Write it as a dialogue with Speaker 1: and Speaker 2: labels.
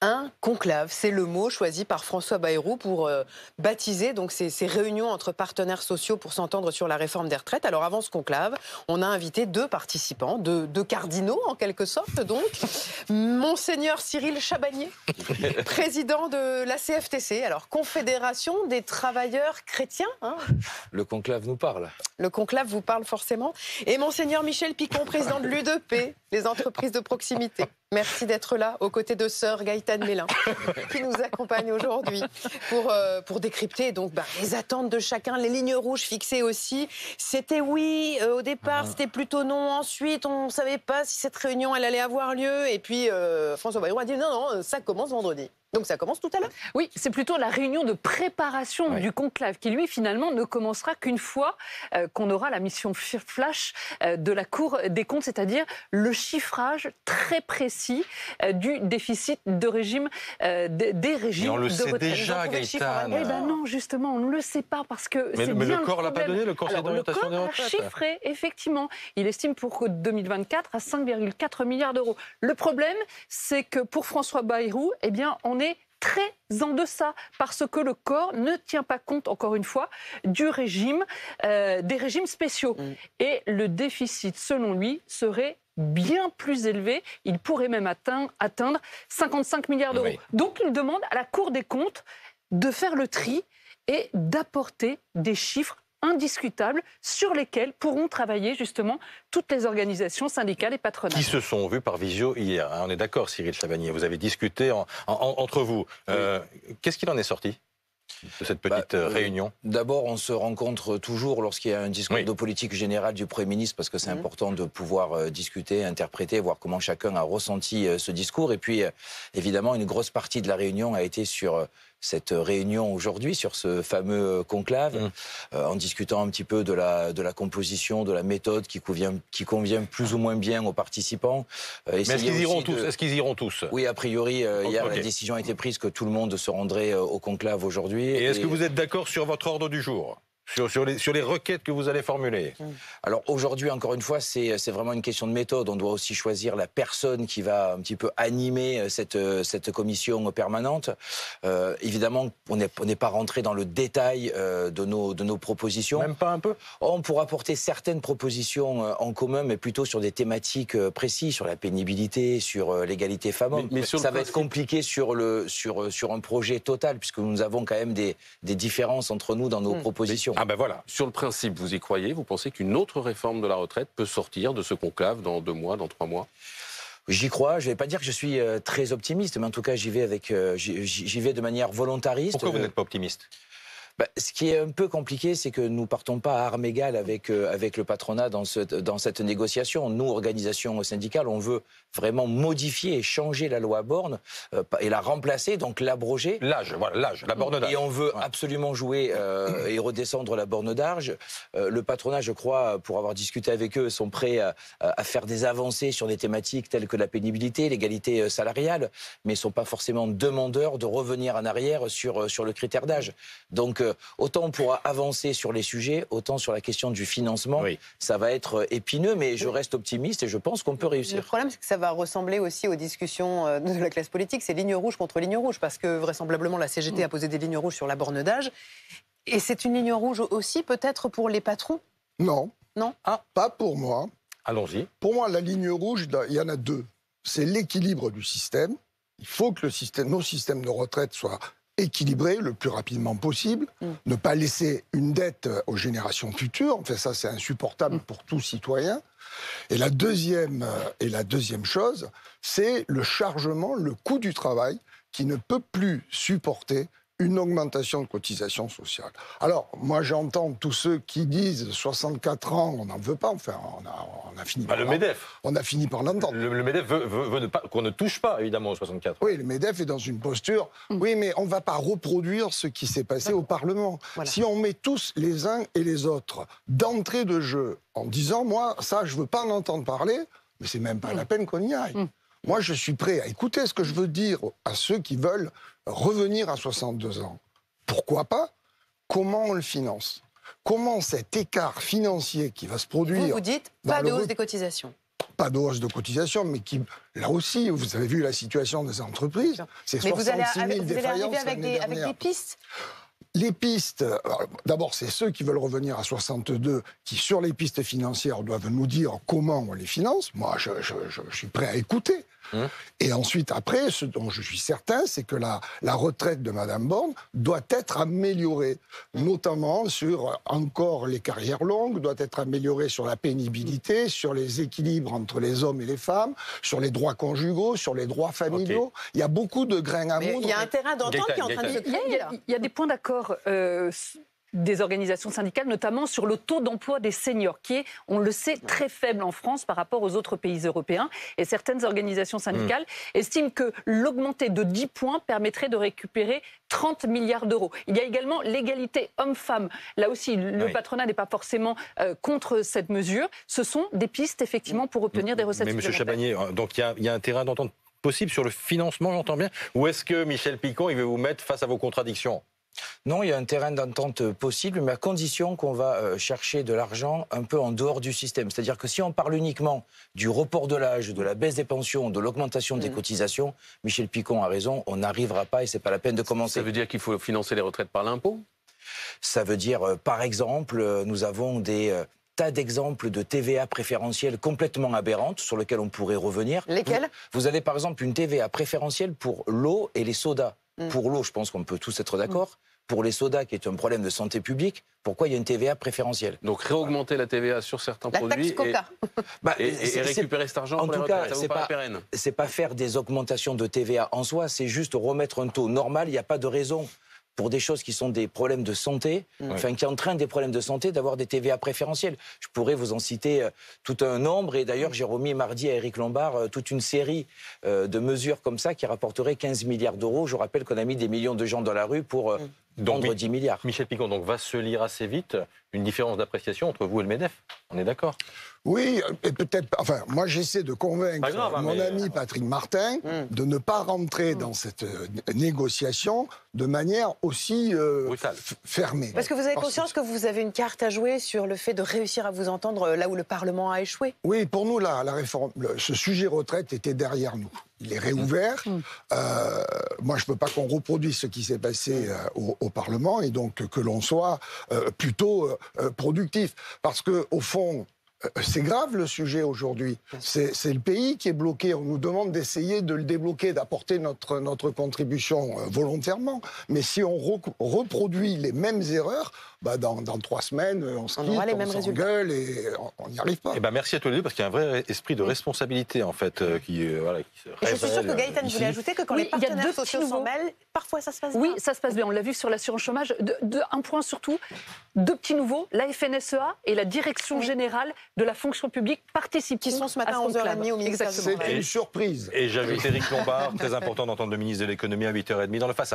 Speaker 1: Un conclave, c'est le mot choisi par François Bayrou pour baptiser donc ces réunions entre partenaires sociaux pour s'entendre sur la réforme des retraites. Alors avant ce conclave, on a invité deux participants, deux cardinaux en quelque sorte donc. Monseigneur Cyril Chabagnier, président de la CFTC, alors Confédération des travailleurs chrétiens. Hein.
Speaker 2: Le conclave nous parle.
Speaker 1: Le conclave vous parle forcément. Et Monseigneur Michel Picon, président de l'U2P, les entreprises de proximité. Merci d'être là, aux côtés de sœur Gaëtane Mélin, qui nous accompagne aujourd'hui pour décrypter donc, les attentes de chacun, les lignes rouges fixées aussi. C'était oui au départ, c'était plutôt non. Ensuite, on ne savait pas si cette réunion elle allait avoir lieu. Et puis, François Bayrou a dit non, ça commence vendredi. Donc ça commence tout à l'heure.
Speaker 3: Oui, c'est plutôt la réunion de préparation du conclave qui, lui, finalement, ne commencera qu'une fois qu'on aura la mission flash de la Cour des comptes, c'est-à-dire le chiffrage très précis du déficit de régime, des régimes
Speaker 4: Mais on le
Speaker 3: de
Speaker 4: sait
Speaker 3: retraite.
Speaker 4: déjà, Gaëtane.
Speaker 3: Eh bien non, justement, on ne le sait pas parce que c'est bien
Speaker 4: mais le
Speaker 3: le
Speaker 4: corps l'a pas
Speaker 3: problème.
Speaker 4: donné, le Conseil d'orientation des
Speaker 3: Le corps
Speaker 4: retraites.
Speaker 3: a chiffré, effectivement. Il estime pour 2024 à 5,4 milliards d'euros. Le problème, c'est que pour François Bayrou, eh bien, on est très en deçà, parce que le corps ne tient pas compte, encore une fois, du régime, des régimes spéciaux. Et le déficit, selon lui, serait bien plus élevé. Il pourrait même atteindre 55 milliards d'euros.
Speaker 4: Oui.
Speaker 3: Donc, il demande à la Cour des comptes de faire le tri et d'apporter des chiffres indiscutables sur lesquels pourront travailler justement toutes les organisations syndicales et patronales.
Speaker 4: Qui se sont vus par visio hier. On est d'accord, Cyril Chabagnier. Vous avez discuté entre vous. Qu'est-ce qu'il en est sorti de cette petite réunion?
Speaker 2: D'abord, on se rencontre toujours lorsqu'il y a un discours de politique générale du Premier ministre, parce que c'est important de pouvoir discuter, interpréter, voir comment chacun a ressenti ce discours. Et puis, évidemment, une grosse partie de la réunion a été sur cette réunion aujourd'hui, sur ce fameux conclave, en discutant un petit peu de la composition, de la méthode qui convient plus ou moins bien aux participants.
Speaker 4: Mais est-ce qu'ils iront tous?
Speaker 2: Oui, a priori, hier, la décision a été prise que tout le monde se rendrait au conclave aujourd'hui.
Speaker 4: Et est-ce que vous êtes d'accord sur votre ordre du jour? Sur les requêtes que vous allez formuler?
Speaker 2: Alors aujourd'hui, encore une fois, c'est vraiment une question de méthode. On doit aussi choisir la personne qui va un petit peu animer cette commission permanente. Évidemment, on n'est pas rentré dans le détail de nos propositions.
Speaker 4: Même pas un peu?
Speaker 2: On pourra apporter certaines propositions en commun, mais plutôt sur des thématiques précises, sur la pénibilité, sur l'égalité femmes-hommes. Mais ça va être compliqué sur un projet total, puisque nous avons quand même des différences entre nous dans nos propositions.
Speaker 4: Ah ben voilà.
Speaker 5: Sur le principe, vous y croyez? Vous pensez qu'une autre réforme de la retraite peut sortir de ce conclave dans 2 mois, dans 3 mois?
Speaker 2: J'y crois. Je ne vais pas dire que je suis très optimiste, mais en tout cas, j'y vais de manière volontariste.
Speaker 4: Pourquoi vous n'êtes pas optimiste?
Speaker 2: Ce qui est un peu compliqué, c'est que nous ne partons pas à armes égales avec le patronat dans cette négociation. Nous, organisation syndicale, on veut vraiment modifier et changer la loi Borne et la remplacer, donc l'abroger.
Speaker 4: L'âge, la borne d'âge.
Speaker 2: Et on veut absolument jouer et redescendre la borne d'âge. Le patronat, je crois, pour avoir discuté avec eux, sont prêts à faire des avancées sur des thématiques telles que la pénibilité, l'égalité salariale, mais ne sont pas forcément demandeurs de revenir en arrière sur le critère d'âge. Donc, autant on pourra avancer sur les sujets, autant sur la question du financement, ça va être épineux, mais je reste optimiste et je pense qu'on peut réussir.
Speaker 1: Le problème, c'est que ça va ressembler aussi aux discussions de la classe politique, c'est ligne rouge contre ligne rouge, parce que vraisemblablement la CGT a posé des lignes rouges sur la borne d'âge, et c'est une ligne rouge aussi peut-être pour les patrons?
Speaker 6: Non.
Speaker 1: Non.
Speaker 6: Pas pour moi.
Speaker 4: Allons-y.
Speaker 6: Pour moi, la ligne rouge, il y en a deux. C'est l'équilibre du système. Il faut que nos systèmes de retraite soient équilibré le plus rapidement possible, ne pas laisser une dette aux générations futures. Enfin, ça, c'est insupportable pour tout citoyen. Et la deuxième chose, c'est le chargement, le coût du travail qui ne peut plus supporter une augmentation de cotisation sociale. Alors, moi, j'entends tous ceux qui disent 64 ans, on n'en veut pas. Enfin, on a fini par...
Speaker 4: le MEDEF.
Speaker 6: On a fini par l'entendre.
Speaker 4: Le MEDEF veut qu'on ne touche pas, évidemment, aux 64 ans.
Speaker 6: Oui, le MEDEF est dans une posture... Oui, mais on ne va pas reproduire ce qui s'est passé au Parlement. Voilà. Si on met tous les uns et les autres d'entrée de jeu en disant, moi, ça, je ne veux pas en entendre parler, mais c'est même pas la peine qu'on y aille. Moi, je suis prêt à écouter ce que je veux dire à ceux qui veulent revenir à 62 ans. Pourquoi pas? Comment on le finance? Comment cet écart financier qui va se produire...
Speaker 1: Vous dites pas de hausse des cotisations?
Speaker 6: pas de hausse de cotisation, mais qui, là aussi, vous avez vu la situation des entreprises, c'est
Speaker 1: Mais
Speaker 6: 66 000
Speaker 1: vous allez
Speaker 6: défaillances
Speaker 1: arriver avec des pistes.
Speaker 6: Les pistes, d'abord, c'est ceux qui veulent revenir à 62 qui, sur les pistes financières, doivent nous dire comment on les finance. Moi, je suis prêt à écouter. Et ensuite, après, ce dont je suis certain, c'est que la retraite de Mme Borne doit être améliorée, notamment sur encore les carrières longues, doit être améliorée sur la pénibilité, sur les équilibres entre les hommes et les femmes, sur les droits conjugaux, sur les droits familiaux. Okay. Il y a beaucoup de grains à moudre.
Speaker 1: Il y a un terrain d'entente qui est en train de se créer.
Speaker 3: Il y a des points d'accord. Des organisations syndicales, notamment sur le taux d'emploi des seniors, qui est, on le sait, très faible en France par rapport aux autres pays européens. Et certaines organisations syndicales estiment que l'augmenter de 10 points permettrait de récupérer 30 milliards d'euros. Il y a également l'égalité homme-femme. Là aussi, le patronat n'est pas forcément contre cette mesure. Ce sont des pistes, effectivement, pour obtenir des recettes supplémentaires.
Speaker 4: Mais M. Chabagnier, donc il y a un terrain d'entente possible sur le financement, j'entends bien. Ou est-ce que Michel Picon, il veut vous mettre face à vos contradictions ?
Speaker 2: Non, il y a un terrain d'entente possible, mais à condition qu'on va chercher de l'argent un peu en dehors du système. C'est-à-dire que si on parle uniquement du report de l'âge, de la baisse des pensions, de l'augmentation des cotisations, Michel Picon a raison, on n'arrivera pas et c'est pas la peine de commencer.
Speaker 5: Ça veut dire qu'il faut financer les retraites par l'impôt ?
Speaker 2: Ça veut dire, par exemple, nous avons des tas d'exemples de TVA préférentielle complètement aberrantes sur lesquels on pourrait revenir.
Speaker 1: Lesquels ?
Speaker 2: Vous avez par exemple une TVA préférentielle pour l'eau et les sodas. Pour l'eau, je pense qu'on peut tous être d'accord. Pour les sodas, qui est un problème de santé publique, pourquoi il y a une TVA préférentielle ?
Speaker 5: Donc réaugmenter la TVA sur certains produits et récupérer cet argent pour les retraites, ça vous paraît pérenne ?
Speaker 2: C'est pas faire des augmentations de TVA en soi, c'est juste remettre un taux normal. Il n'y a pas de raison pour des choses qui sont des problèmes de santé, qui entraînent des problèmes de santé, d'avoir des TVA préférentielles. Je pourrais vous en citer tout un nombre, et d'ailleurs j'ai remis mardi à Éric Lombard toute une série de mesures comme ça qui rapporteraient 15 milliards d'euros. Je rappelle qu'on a mis des millions de gens dans la rue pour vendre 10 milliards.
Speaker 4: Michel Picon, donc va se lire assez vite une différence d'appréciation entre vous et le MEDEF. On est d'accord ?
Speaker 6: Oui, et peut-être... Enfin, moi, j'essaie de convaincre mon ami Patrick Martin de ne pas rentrer dans cette négociation de manière aussi fermée.
Speaker 1: Parce que vous avez conscience que vous avez une carte à jouer sur le fait de réussir à vous entendre là où le Parlement a échoué ?
Speaker 6: Oui, pour nous, la réforme, ce sujet retraite était derrière nous. Il est réouvert. Moi, je ne veux pas qu'on reproduise ce qui s'est passé au Parlement et donc que l'on soit plutôt productif. Parce qu'au fond, c'est grave le sujet aujourd'hui. C'est le pays qui est bloqué. On nous demande d'essayer de le débloquer, d'apporter notre contribution volontairement. Mais si on reproduit les mêmes erreurs, dans 3 semaines, on se quitte, on s'engueule et on n'y arrive pas.
Speaker 4: Eh ben, merci à tous les deux, parce qu'il y a un vrai esprit de responsabilité, en fait, qui se révèle.
Speaker 1: Je suis sûre que Gaëtan voulait ajouter que quand les partenaires sociaux s'en mêlent, parfois ça se passe bien.
Speaker 3: Oui, ça se passe bien. On l'a vu sur l'assurance chômage. Un point surtout, 2 petits nouveaux, la FNSEA et la Direction Générale de la fonction publique participent.
Speaker 1: Qui sont ce matin à 11h30 au ministère.
Speaker 6: C'est une surprise.
Speaker 4: Et j'ajoute Éric Lombard, très important d'entendre le ministre de l'économie à 8h30 dans le Face.